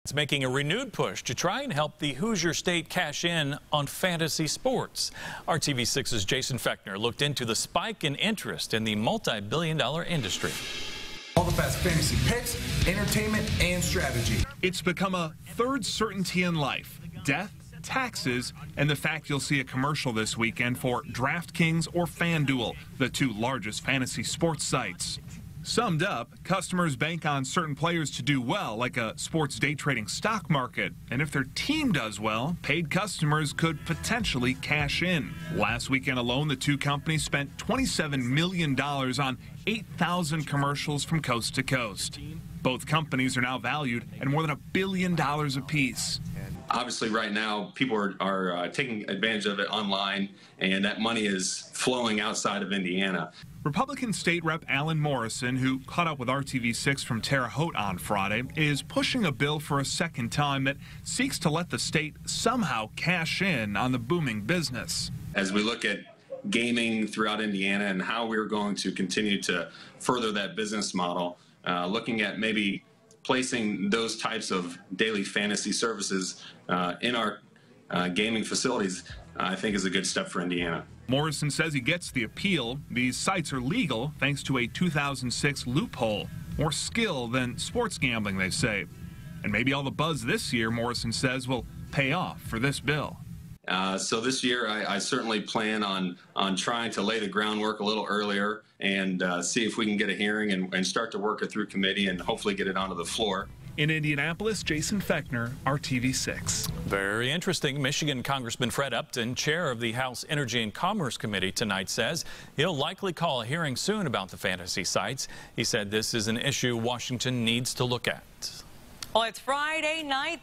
It's making a renewed push to try and help the Hoosier State cash in on fantasy sports. RTV6's Jason Fechner looked into the spike in interest in the multi-billion-dollar industry. All the best fantasy picks, entertainment, and strategy. It's become a third certainty in life: death, taxes, and the fact you'll see a commercial this weekend for DraftKings or FanDuel, the two largest fantasy sports sites. Summed up, customers bank on certain players to do well, like a sports day trading stock market. And if their team does well, paid customers could potentially cash in. Last weekend alone, the two companies spent $27 million on 8,000 commercials from coast to coast. Both companies are now valued at more than $1 billion apiece. Obviously, right now, people are taking advantage of it online, and that money is flowing outside of Indiana. Republican State Rep Alan Morrison, who caught up with RTV6 from Terre Haute on Friday, is pushing a bill for a second time that seeks to let the state somehow cash in on the booming business. As we look at gaming throughout Indiana and how we're going to continue to further that business model, looking at maybe placing those types of daily fantasy services in our gaming facilities, I think is a good step for Indiana. Morrison says he gets the appeal. These sites are legal thanks to a 2006 loophole. More skill than sports gambling, they say. And maybe all the buzz this year, Morrison says, will pay off for this bill. So this year, I certainly plan on trying to lay the groundwork a little earlier and see if we can get a hearing and start to work it through committee and hopefully get it onto the floor. In Indianapolis, Jason Fechner, RTV6. Very interesting. Michigan Congressman Fred Upton, chair of the House Energy and Commerce Committee tonight, says he'll likely call a hearing soon about the fantasy sites. He said this is an issue Washington needs to look at. Well, it's Friday night.